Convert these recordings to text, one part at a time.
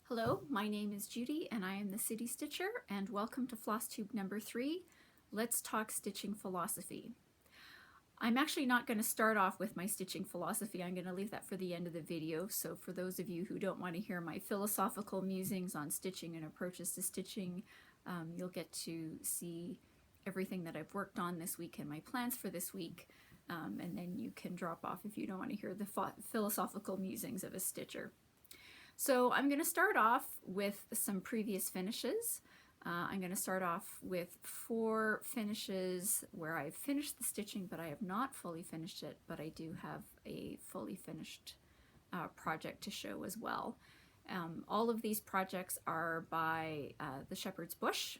Hello, my name is Judy and I am the City Stitcher, and welcome to Flosstube number 3, Let's Talk Stitching Philosophy. I'm actually not going to start off with my stitching philosophy. I'm going to leave that for the end of the video. So for those of you who don't want to hear my philosophical musings on stitching and approaches to stitching, you'll get to see everything that I've worked on this week and my plans for this week. And then you can drop off if you don't want to hear the philosophical musings of a stitcher. So I'm going to start off with some previous finishes. I'm going to start off with 4 finishes where I've finished the stitching, but I have not fully finished it, but I do have a fully finished project to show as well. All of these projects are by the Shepherd's Bush,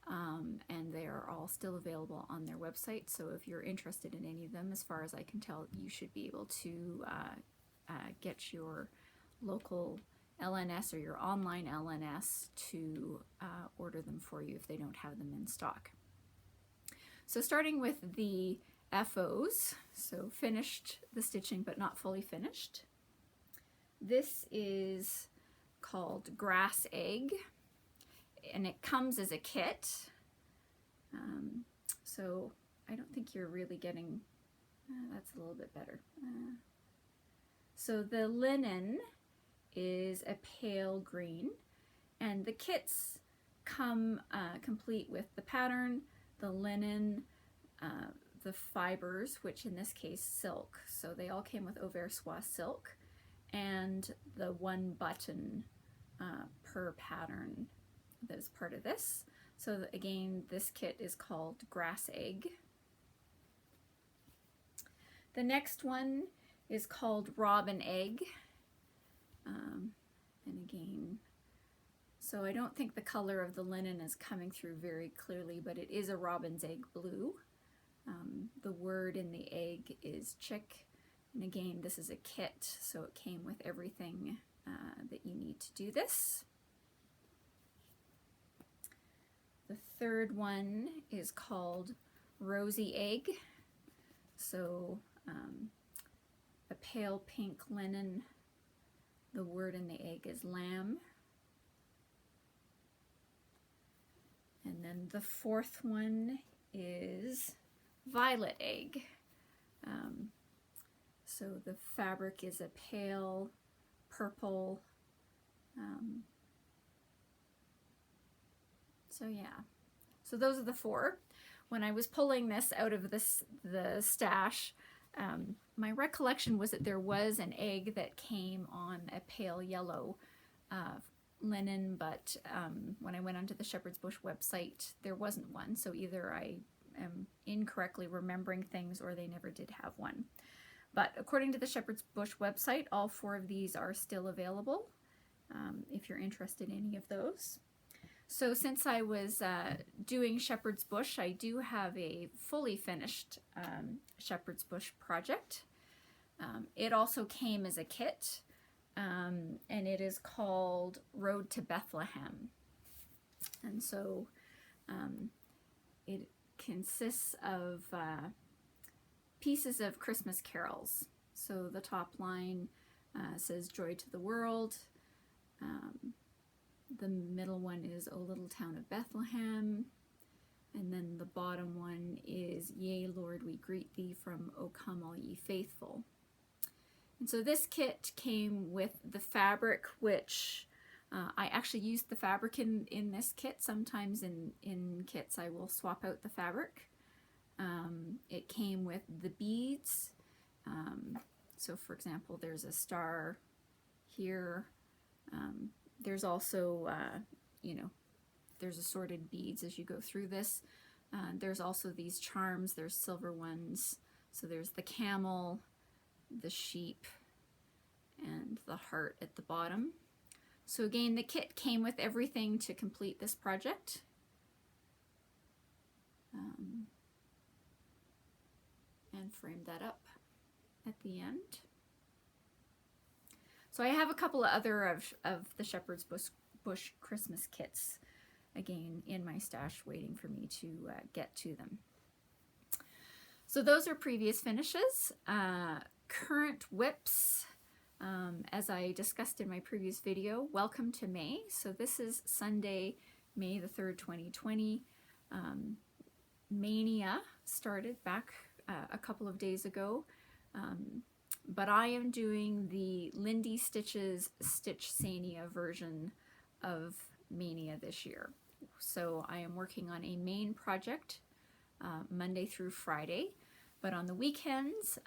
and they are all still available on their website. So if you're interested in any of them, as far as I can tell, you should be able to get your local LNS or your online LNS to order them for you if they don't have them in stock. So starting with the FOs, so finished the stitching but not fully finished. This is called Grass Egg, and it comes as a kit. So I don't think you're really getting, that's a little bit better. So the linen is a pale green, and the kits come complete with the pattern, the linen, the fibers, which in this case silk, so they all came with Oversoie silk, and the 1 button per pattern that is part of this. So again, this kit is called Grass Egg. The next one is called Robin Egg. And again, so I don't think the color of the linen is coming through very clearly, but it is a robin's egg blue. The word in the egg is chick, and again, this is a kit, so it came with everything that you need to do this. The third one is called Rosy Egg, so a pale pink linen. The word in the egg is lamb. And then the fourth one is Violet Egg. So the fabric is a pale purple. So yeah, so those are the 4. When I was pulling this out of the stash, my recollection was that there was an egg that came on a pale yellow linen, but when I went onto the Shepherd's Bush website, there wasn't one. So either I am incorrectly remembering things or they never did have one. But according to the Shepherd's Bush website, all 4 of these are still available if you're interested in any of those. So since I was doing Shepherd's Bush, I do have a fully finished Shepherd's Bush project. It also came as a kit, and it is called Road to Bethlehem. And so it consists of pieces of Christmas carols. So the top line says Joy to the World. The middle one is O Little Town of Bethlehem, and then the bottom one is Yea, Lord, we greet thee from O Come All Ye Faithful. And so this kit came with the fabric, which I actually used the fabric in this kit. Sometimes in kits I will swap out the fabric. It came with the beads. So for example, there's a star here. There's also, there's assorted beads as you go through this. There's also these charms. There's silver ones. So there's the camel, the sheep, and the heart at the bottom. So again, the kit came with everything to complete this project. And framed that up at the end. So I have a couple of other of the Shepherd's Bush Christmas kits, again, in my stash waiting for me to get to them. So those are previous finishes. Current whips, As I discussed in my previous video, welcome to May. So this is Sunday, May the 3rd, 2020. Mania started back a couple of days ago, but I am doing the Lindy Stitches Stitch Sania version of Mania this year. So I am working on a main project Monday through Friday, but on the weekends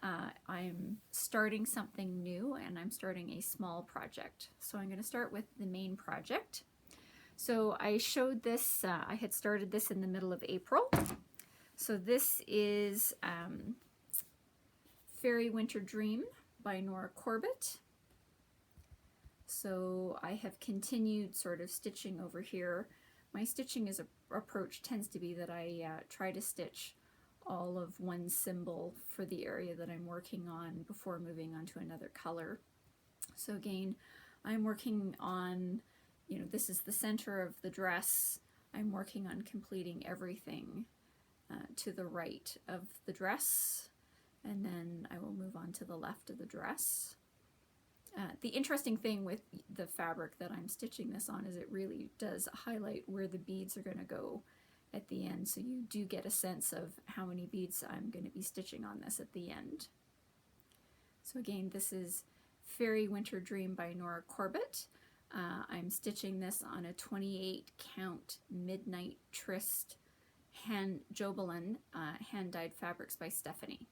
I'm starting something new, and I'm starting a small project. So I'm going to start with the main project. So I showed this, I had started this in the middle of April. So this is Fairy Winter Dream by Nora Corbett. So I have continued sort of stitching over here. My stitching approach tends to be that I try to stitch all of one symbol for the area that I'm working on before moving on to another color. So again, I'm working on, this is the center of the dress. I'm working on completing everything to the right of the dress, and then I will move on to the left of the dress. The interesting thing with the fabric that I'm stitching this on is it really does highlight where the beads are going to go at the end, so you do get a sense of how many beads I'm going to be stitching on this at the end. So again, this is Fairy Winter Dream by Nora Corbett. I'm stitching this on a 28 count Midnight Tryst Jobelin hand-dyed fabrics by Stephanie.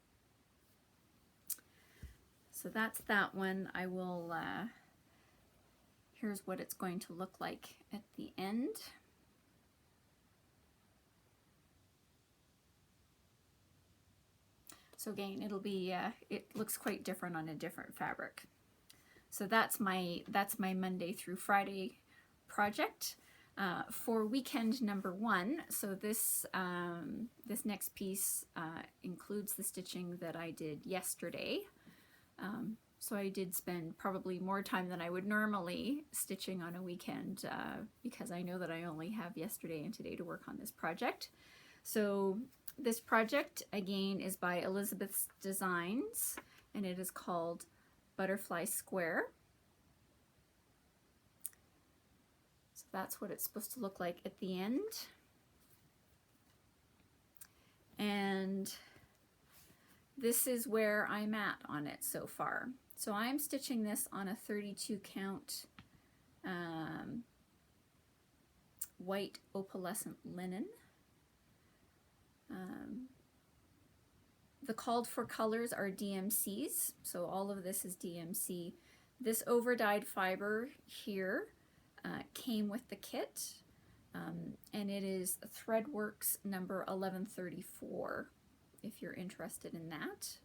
So that's that one. I will, here's what it's going to look like at the end. So again, it'll be, it looks quite different on a different fabric. So that's my Monday through Friday project. For weekend number 1, so this this next piece includes the stitching that I did yesterday. So I did spend probably more time than I would normally stitching on a weekend because I know that I only have yesterday and today to work on this project. So this project again is by Elizabeth's Designs, and it is called Butterfly Square. So that's what it's supposed to look like at the end. And this is where I'm at on it so far. So I'm stitching this on a 32 count white opalescent linen. The called for colors are DMCs, so all of this is DMC. This over-dyed fiber here came with the kit, and it is Threadworks number 1134, if you're interested in that.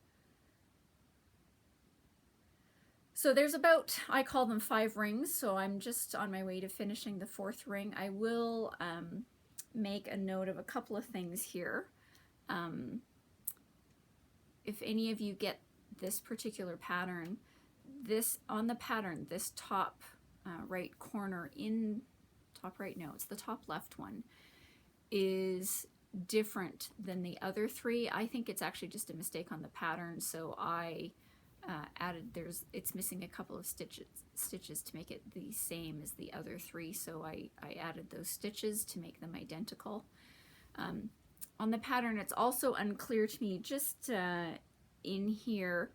So there's about, I call them 5 rings, so I'm just on my way to finishing the 4th ring. I will make a note of a couple of things here. If any of you get this particular pattern, on the pattern, this top right corner top right, no, it's the top left one, is different than the other 3. I think it's actually just a mistake on the pattern, so I added, it's missing a couple of stitches to make it the same as the other 3, so I added those stitches to make them identical. On the pattern, it's also unclear to me just in here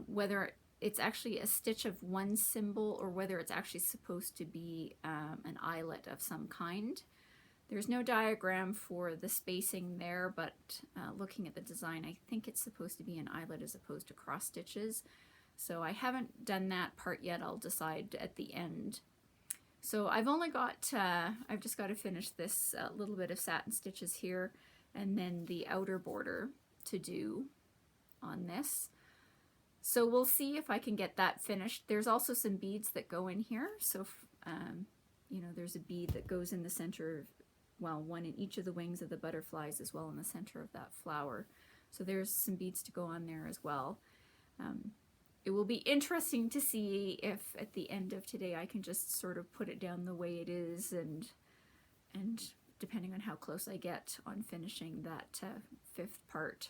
whether it's actually a stitch of one symbol or whether it's actually supposed to be an eyelet of some kind. There's no diagram for the spacing there, but looking at the design, I think it's supposed to be an eyelet as opposed to cross stitches. So I haven't done that part yet. I'll decide at the end. So I've only got, I've just got to finish this little bit of satin stitches here, and then the outer border to do on this. So we'll see if I can get that finished. There's also some beads that go in here. So, there's a bead that goes in the center, well, one in each of the wings of the butterflies as well in the center of that flower. So there's some beads to go on there as well. It will be interesting to see if at the end of today I can just sort of put it down the way it is, and depending on how close I get on finishing that 5th part.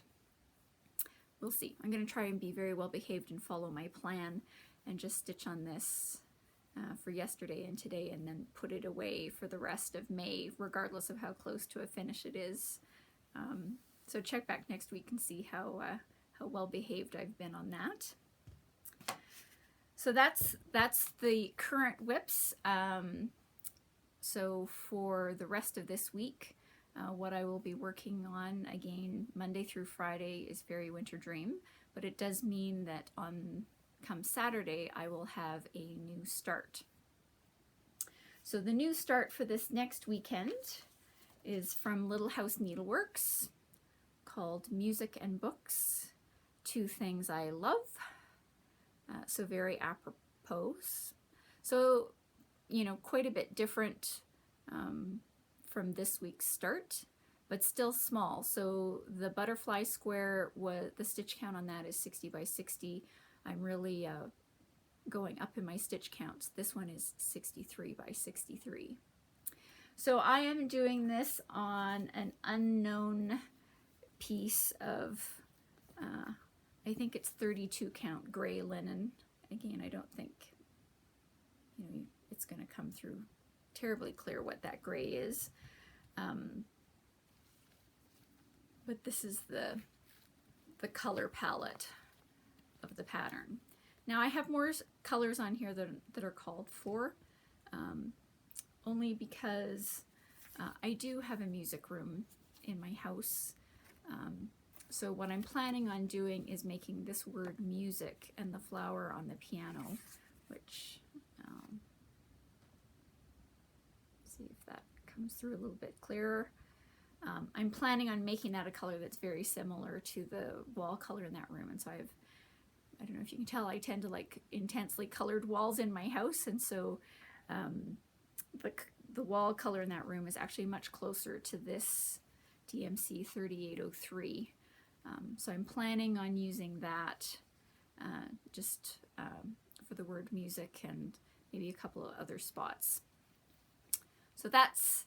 We'll see. I'm going to try and be very well behaved and follow my plan and just stitch on this for yesterday and today, and then put it away for the rest of May, regardless of how close to a finish it is. So check back next week and see how well behaved I've been on that. So that's the current whips. So for the rest of this week, what I will be working on, again, Monday through Friday, is Fairy Winter Dream, but it does mean that come Saturday, I will have a new start. So the new start for this next weekend is from Little House Needleworks, called Music and Books, Two Things I Love. So very apropos. So, you know, quite a bit different from this week's start, but still small. So the butterfly square, the stitch count on that is 60 by 60. I'm really going up in my stitch counts. This one is 63 by 63. So I am doing this on an unknown piece of, I think it's 32 count gray linen. Again, I don't think, you know, it's going to come through terribly clear what that gray is. But this is the color palette of the pattern. Now I have more colors on here that are called for, only because I do have a music room in my house. So what I'm planning on doing is making this word music and the flower on the piano, which, see if that comes through a little bit clearer. I'm planning on making that a color that's very similar to the wall color in that room, and so I don't know if you can tell, I tend to like intensely colored walls in my house, and so the wall color in that room is actually much closer to this DMC 3803. So I'm planning on using that just for the word music and maybe a couple of other spots. So that's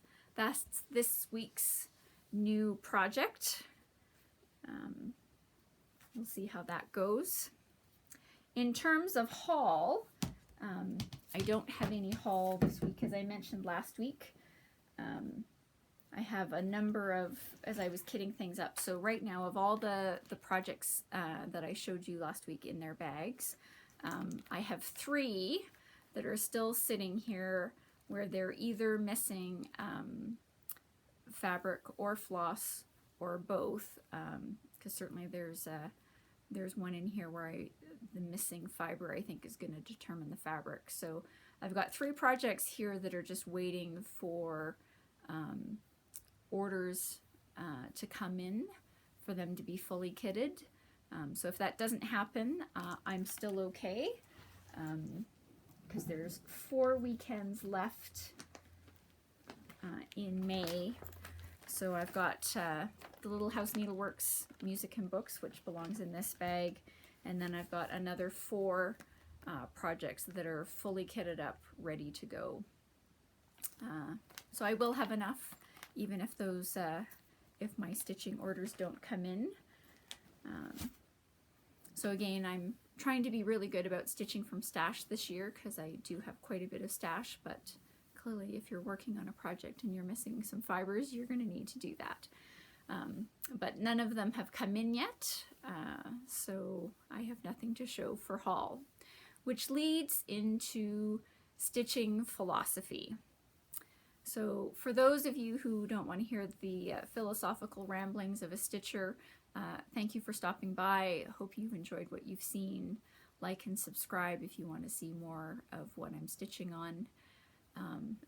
this week's new project. We'll see how that goes. In terms of haul, I don't have any haul this week, as I mentioned last week. I have a number of, as I was kitting things up, so right now of all the projects that I showed you last week in their bags, I have 3 that are still sitting here where they're either missing fabric or floss or both, because certainly there's one in here where the missing fiber, I think, is going to determine the fabric. So I've got 3 projects here that are just waiting for orders to come in for them to be fully kitted. So if that doesn't happen, I'm still okay, because there's 4 weekends left in May. So I've got the Little House Needleworks Music and Books, which belongs in this bag, and then I've got another 4 projects that are fully kitted up, ready to go. So I will have enough, even if those, if my stitching orders don't come in. So again, I'm trying to be really good about stitching from stash this year, because I do have quite a bit of stash, but clearly if you're working on a project and you're missing some fibers, you're going to need to do that. But none of them have come in yet, so I have nothing to show for haul, which leads into stitching philosophy. So for those of you who don't want to hear the philosophical ramblings of a stitcher, thank you for stopping by. Hope you've enjoyed what you've seen. Like and subscribe if you want to see more of what I'm stitching on,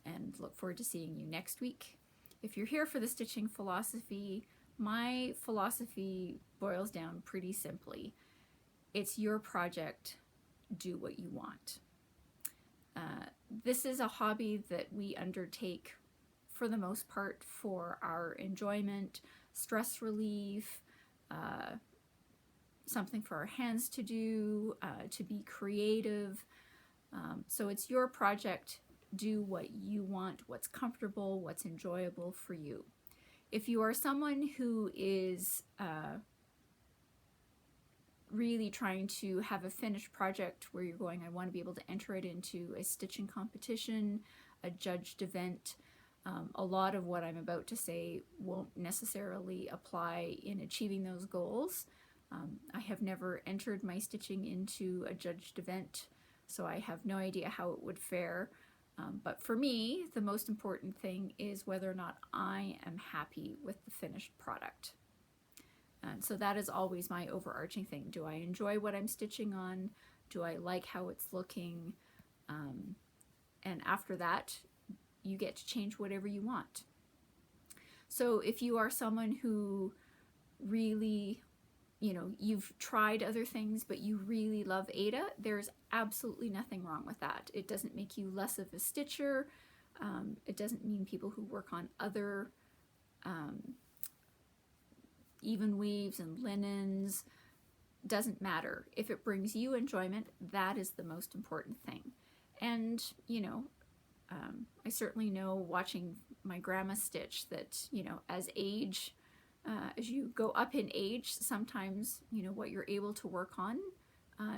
and look forward to seeing you next week. If you're here for the stitching philosophy, my philosophy boils down pretty simply. It's your project. Do what you want. This is a hobby that we undertake for the most part for our enjoyment, stress relief, something for our hands to do, to be creative. So it's your project. Do what you want, what's comfortable, what's enjoyable for you. If you are someone who is really trying to have a finished project where you're going, I want to be able to enter it into a stitching competition, a judged event. A lot of what I'm about to say won't necessarily apply in achieving those goals. I have never entered my stitching into a judged event, so I have no idea how it would fare. But for me, the most important thing is whether or not I am happy with the finished product. And so that is always my overarching thing. Do I enjoy what I'm stitching on? Do I like how it's looking? And after that, you get to change whatever you want. So if you are someone who really, you've tried other things, but you really love Aida, there's absolutely nothing wrong with that. It doesn't make you less of a stitcher. It doesn't mean people who work on other even weaves and linens, doesn't matter. If it brings you enjoyment, that is the most important thing. And, I certainly know watching my grandma stitch that, as you go up in age, sometimes, what you're able to work on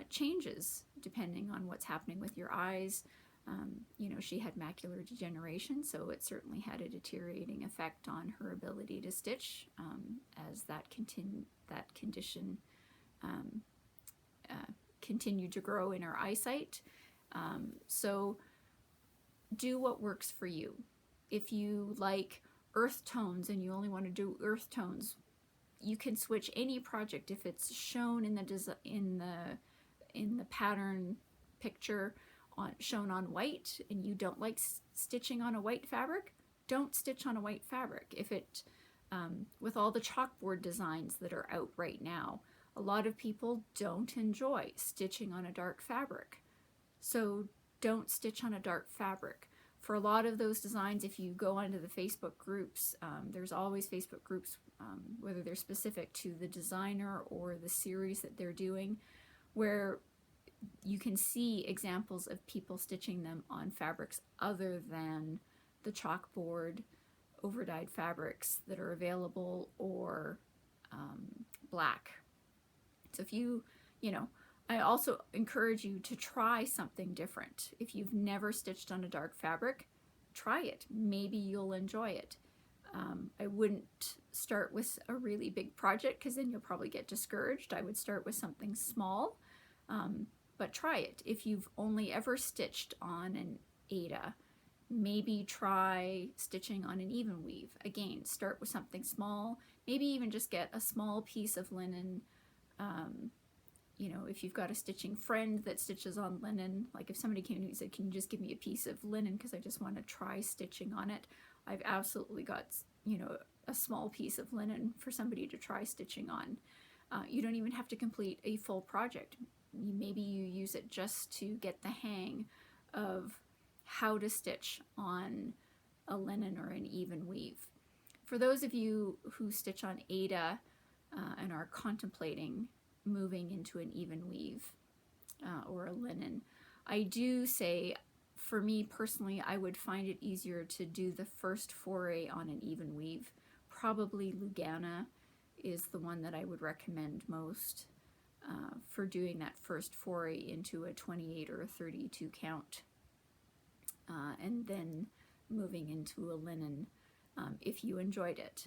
changes depending on what's happening with your eyes. She had macular degeneration, so it certainly had a deteriorating effect on her ability to stitch as that condition continued to grow in her eyesight. So do what works for you. If you like earth tones and you only want to do earth tones, you can switch any project. If it's shown in the pattern picture shown on white and you don't like stitching on a white fabric, don't stitch on a white fabric. If it with all the chalkboard designs that are out right now, a lot of people don't enjoy stitching on a dark fabric, so don't stitch on a dark fabric. For a lot of those designs, if you go onto the Facebook groups, there's always Facebook groups, whether they're specific to the designer or the series that they're doing, where you can see examples of people stitching them on fabrics other than the chalkboard overdyed fabrics that are available, or black. So if I also encourage you to try something different. If you've never stitched on a dark fabric, try it. Maybe you'll enjoy it. I wouldn't start with a really big project because then you'll probably get discouraged. I would start with something small, but try it. If you've only ever stitched on an Aida, maybe try stitching on an even weave. Again, start with something small. Maybe even just get a small piece of linen. If you've got a stitching friend that stitches on linen, like if somebody came to me and said, can you just give me a piece of linen because I just want to try stitching on it, I've absolutely got, a small piece of linen for somebody to try stitching on. You don't even have to complete a full project. Maybe you use it just to get the hang of how to stitch on a linen or an even weave. For those of you who stitch on Aida and are contemplating moving into an even weave or a linen, I do say, for me personally, I would find it easier to do the first foray on an even weave. Probably Lugana is the one that I would recommend most for doing that first foray into a 28 or a 32 count, and then moving into a linen if you enjoyed it.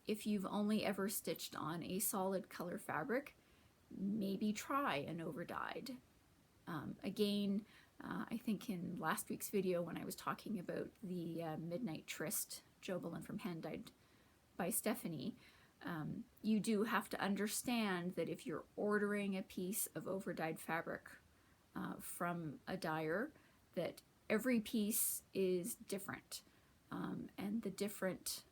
If you've only ever stitched on a solid color fabric, maybe try an overdyed. Again, I think in last week's video when I was talking about the Midnight Tryst Jobelin from Hand Dyed by Stephanie, you do have to understand that if you're ordering a piece of overdyed fabric from a dyer, that every piece is different, and the different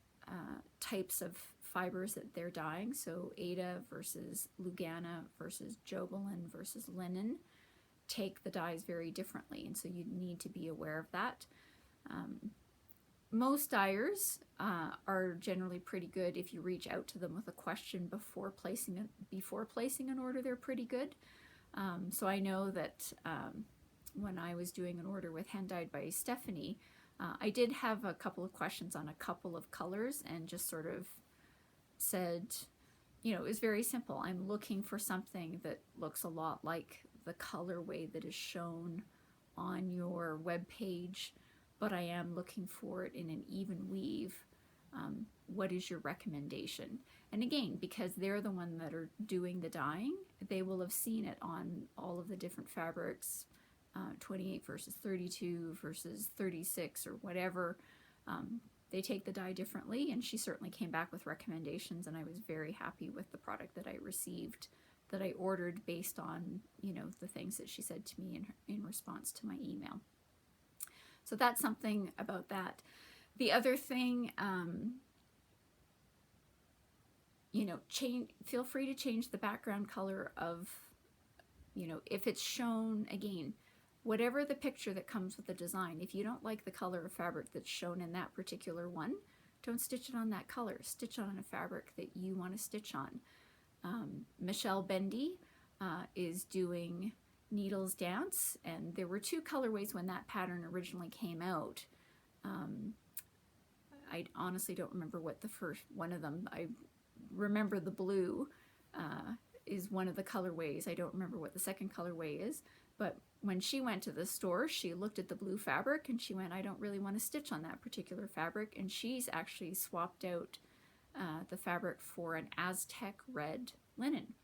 types of fibers that they're dyeing, so Aida versus Lugana versus Jobelin versus linen, take the dyes very differently, and so you need to be aware of that. Most dyers are generally pretty good. If you reach out to them with a question before placing an order, they're pretty good. So I know that when I was doing an order with Hand Dyed by Stephanie, I did have a couple of questions on a couple of colors and just sort of said, it was very simple. I'm looking for something that looks a lot like the colorway that is shown on your web page, but I am looking for it in an even weave. What is your recommendation? And again, because they're the one that are doing the dyeing, they will have seen it on all of the different fabrics, 28 versus 32 versus 36 or whatever. They take the dye differently, and she certainly came back with recommendations, and I was very happy with the product that I received, that I ordered based on, the things that she said to me in response to my email. So that's something about that. The other thing, feel free to change the background color of, if it's shown, again, whatever the picture that comes with the design, if you don't like the color of fabric that's shown in that particular one, don't stitch it on that color. Stitch on a fabric that you want to stitch on. Michelle Bendy is doing Needles Dance, and there were 2 colorways when that pattern originally came out. I honestly don't remember what the first one of them, I remember the blue is one of the colorways. I don't remember what the second colorway is, but when she went to the store, she looked at the blue fabric and she went, I don't really want to stitch on that particular fabric, and she's actually swapped out the fabric for an Aztec red linen.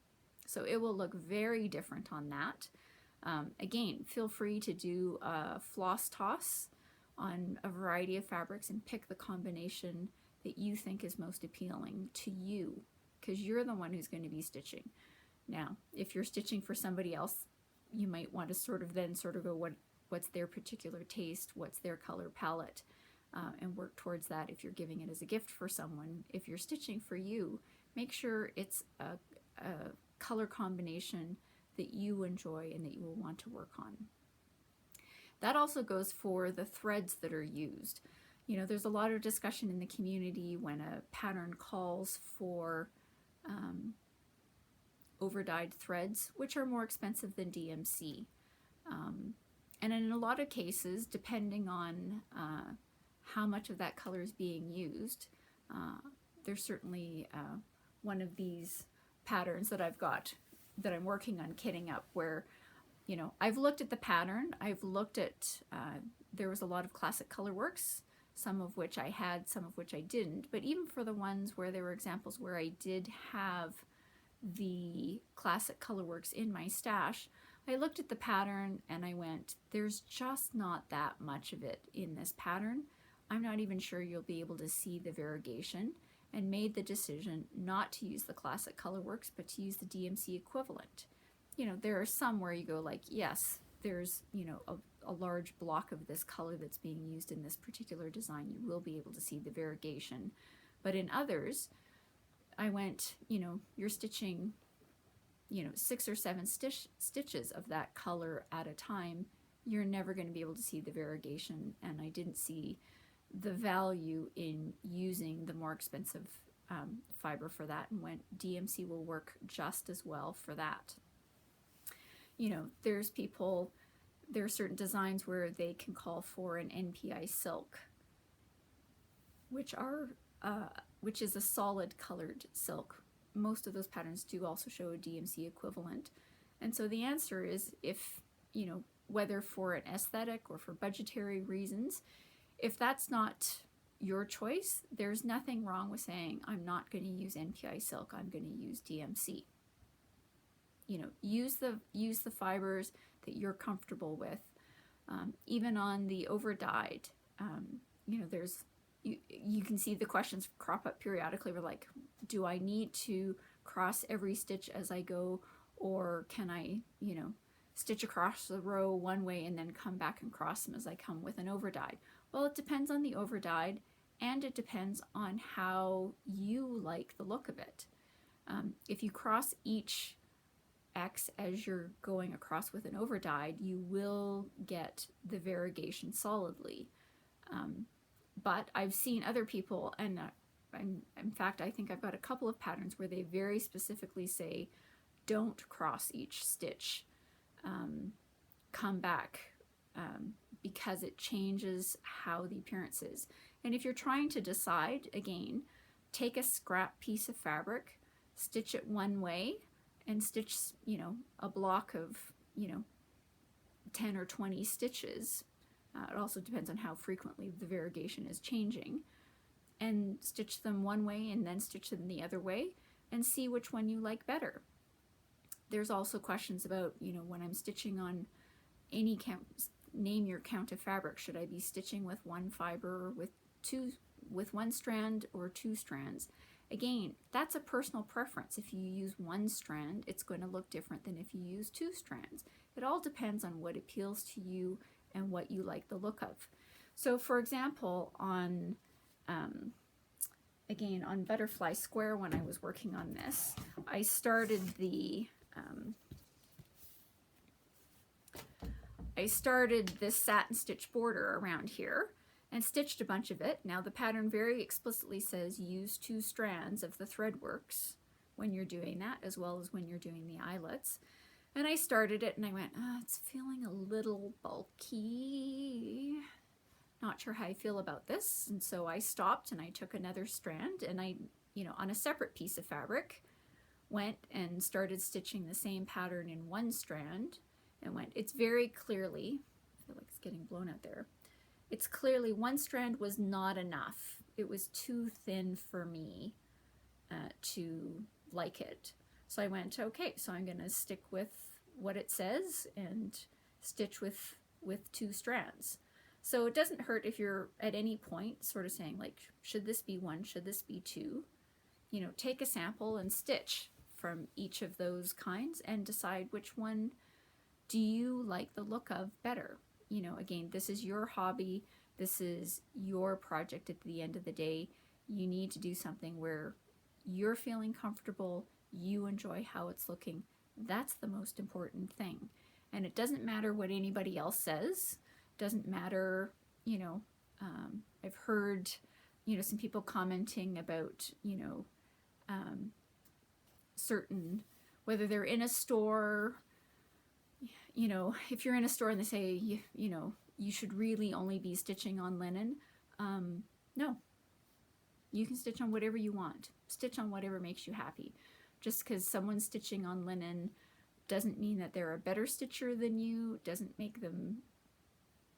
So it will look very different on that. Again, feel free to do a floss toss on a variety of fabrics and pick the combination that you think is most appealing to you, because you're the one who's going to be stitching. Now, if you're stitching for somebody else, you might want to sort of go, what's their particular taste, what's their color palette, and work towards that if you're giving it as a gift for someone. If you're stitching for you, make sure it's a color combination that you enjoy and that you will want to work on. That also goes for the threads that are used. There's a lot of discussion in the community when a pattern calls for over-dyed threads, which are more expensive than DMC. And in a lot of cases, depending on how much of that color is being used, there's certainly one of these patterns that I've got that I'm working on kitting up where, I've looked at the pattern, I've looked at, there was a lot of classic colorworks, some of which I had, some of which I didn't, but even for the ones where there were examples where I did have the classic colorworks in my stash, I looked at the pattern and I went, there's just not that much of it in this pattern. I'm not even sure you'll be able to see the variegation, and made the decision not to use the classic colorworks, but to use the DMC equivalent. There are some where you go like, yes, there's, a large block of this color that's being used in this particular design. You will be able to see the variegation. But in others, I went, you're stitching, 6 or 7 stitches of that color at a time. You're never going to be able to see the variegation, and I didn't see the value in using the more expensive fiber for that, and went, DMC will work just as well for that. There are certain designs where they can call for an NPI silk, which is a solid colored silk. Most of those patterns do also show a DMC equivalent. And so the answer is, if, whether for an aesthetic or for budgetary reasons, if that's not your choice, there's nothing wrong with saying, I'm not going to use NPI silk, I'm going to use DMC. Use the fibers that you're comfortable with. Even on the over-dyed, you can see the questions crop up periodically. We're like, do I need to cross every stitch as I go, or can I, stitch across the row one way and then come back and cross them as I come with an over-dyed? Well, it depends on the over-dyed, and it depends on how you like the look of it. If you cross each X as you're going across with an over-dyed, you will get the variegation solidly. But I've seen other people, and in fact, I think I've got a couple of patterns where they very specifically say, don't cross each stitch, come back, because it changes how the appearance is. And if you're trying to decide, again, take a scrap piece of fabric, stitch it one way and stitch, you know, a block of, you know, 10 or 20 stitches. It also depends on how frequently the variegation is changing, and stitch them one way and then stitch them the other way and see which one you like better. There's also questions about, you know, when I'm stitching on any count, name your count of fabric. Should I be stitching with one fiber, with one strand, or two strands? Again, that's a personal preference. If you use one strand, it's going to look different than if you use two strands. It all depends on what appeals to you and what you like the look of. So for example, on again, on Butterfly Square, when I was working on this, I started this satin stitch border around here and stitched a bunch of it. Now the pattern very explicitly says use 2 strands of the threadworks when you're doing that, as well as when you're doing the eyelets. And I started it and I went, oh, it's feeling a little bulky. Not sure how I feel about this. And so I stopped and I took another strand and I, you know, on a separate piece of fabric, went and started stitching the same pattern in one strand and went, it's very clearly, I feel like it's getting blown out there. It's clearly one strand was not enough. It was too thin for me to like it. So I went, okay, so I'm gonna stick with what it says and stitch with 2 strands. So it doesn't hurt if you're at any point sort of saying like, should this be 1, should this be 2? You know, take a sample and stitch from each of those kinds and decide which one do you like the look of better. You know, again, this is your hobby, this is your project at the end of the day. You need to do something where you're feeling comfortable, you enjoy how it's looking. That's the most important thing. And it doesn't matter what anybody else says. Doesn't matter, you know, I've heard, you know, some people commenting about, you know, certain, whether they're in a store, you know, if you're in a store and they say, you know, you should really only be stitching on linen. No, you can stitch on whatever you want. Stitch on whatever makes you happy. Just because someone's stitching on linen doesn't mean that they're a better stitcher than you, doesn't make them,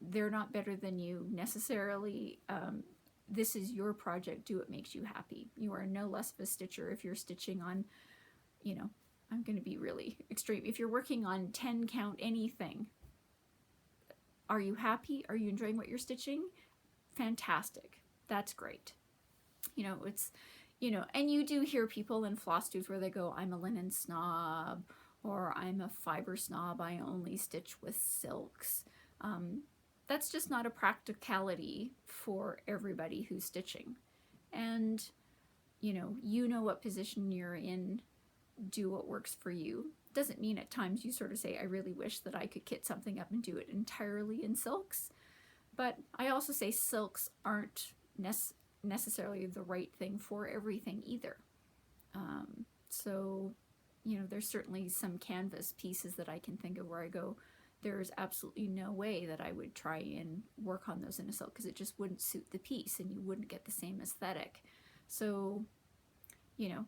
they're not better than you necessarily. This is your project, do what makes you happy. You are no less of a stitcher if you're stitching on, you know, I'm going to be really extreme. If you're working on 10 count anything, are you happy? Are you enjoying what you're stitching? Fantastic. That's great. You know, it's, you know, and you do hear people in Flosstubes where they go, I'm a linen snob, or I'm a fiber snob, I only stitch with silks. That's just not a practicality for everybody who's stitching. And, you know what position you're in, do what works for you. Doesn't mean at times you sort of say, I really wish that I could kit something up and do it entirely in silks. But I also say silks aren't necessarily the right thing for everything either. So, you know, there's certainly some canvas pieces that I can think of where I go, there's absolutely no way that I would try and work on those in a silk because it just wouldn't suit the piece and you wouldn't get the same aesthetic. So, you know,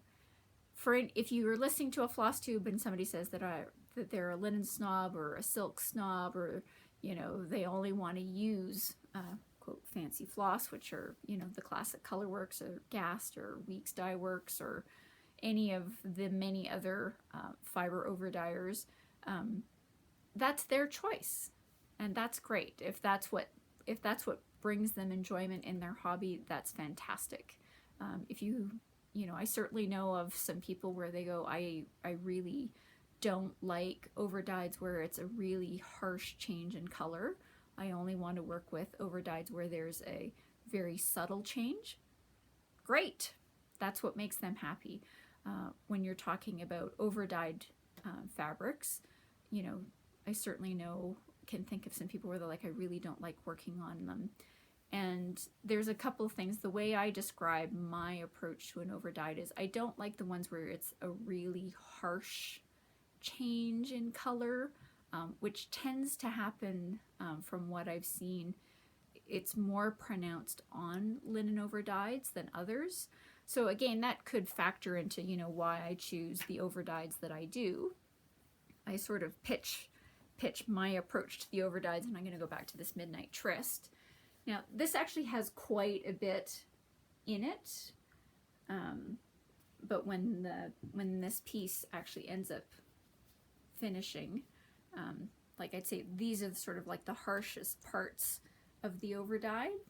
if you were listening to a Flosstube and somebody says that they're a linen snob or a silk snob, or, you know, they only want to use quote fancy floss, which are, you know, the classic Colorworks or Gast or Weeks Dye Works or any of the many other fiber overdyers, that's their choice, and that's great. If that's what brings them enjoyment in their hobby, that's fantastic. If you know, I certainly know of some people where they go, I really don't like overdyes where it's a really harsh change in color. I only want to work with overdyes where there's a very subtle change. Great, that's what makes them happy. When you're talking about overdyed fabrics, you know, I certainly can think of some people where they're like, I really don't like working on them. And there's a couple of things. The way I describe my approach to an overdyed is I don't like the ones where it's a really harsh change in color, which tends to happen from what I've seen. It's more pronounced on linen overdyes than others. So again, that could factor into, you know, why I choose the overdyes that I do. I sort of pitch my approach to the overdyes, and I'm going to go back to this Midnight Tryst. Now, this actually has quite a bit in it, but when this piece actually ends up finishing, like I'd say these are sort of like the harshest parts of the overdyed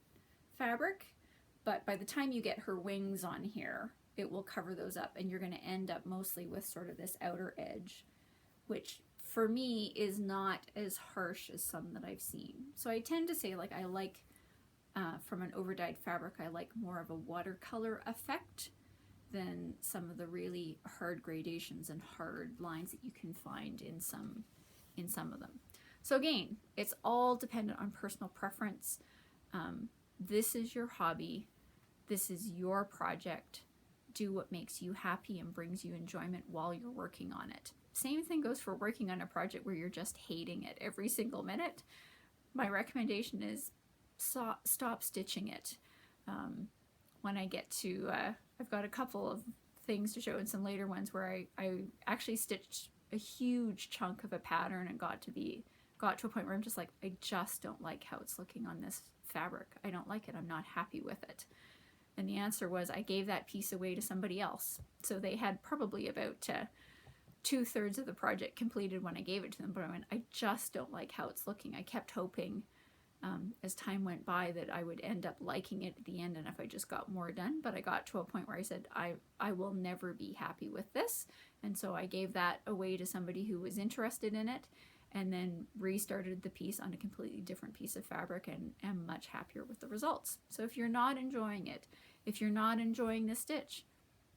fabric, but by the time you get her wings on here, it will cover those up, and you're going to end up mostly with sort of this outer edge, which for me is not as harsh as some that I've seen. So I tend to say, like, I like from an overdyed fabric, I like more of a watercolor effect than some of the really hard gradations and hard lines that you can find in some of them. So again, it's all dependent on personal preference. This is your hobby. This is your project. Do what makes you happy and brings you enjoyment while you're working on it. Same thing goes for working on a project where you're just hating it every single minute. My recommendation is stop stitching it. When I get to, I've got a couple of things to show in some later ones where I actually stitched a huge chunk of a pattern and got to a point where I'm just like, I just don't like how it's looking on this fabric. I don't like it. I'm not happy with it. And the answer was I gave that piece away to somebody else. So they had probably about 2/3 of the project completed when I gave it to them, but I went, I just don't like how it's looking. I kept hoping as time went by that I would end up liking it at the end, and if I just got more done, but I got to a point where I said, I will never be happy with this. And so I gave that away to somebody who was interested in it, and then restarted the piece on a completely different piece of fabric, and am much happier with the results. So if you're not enjoying it, if you're not enjoying the stitch,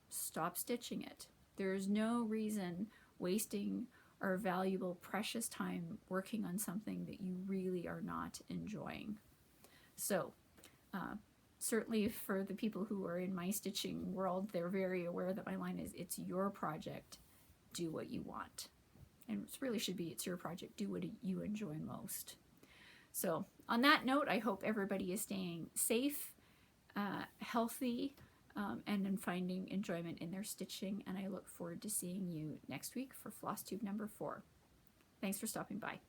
stop stitching it. There's no reason wasting our valuable, precious time working on something that you really are not enjoying. So certainly for the people who are in my stitching world, they're very aware that my line is, it's your project, do what you want. And it really should be, it's your project, do what you enjoy most. So on that note, I hope everybody is staying safe, healthy, and in finding enjoyment in their stitching, and I look forward to seeing you next week for Flosstube number 4. Thanks for stopping by.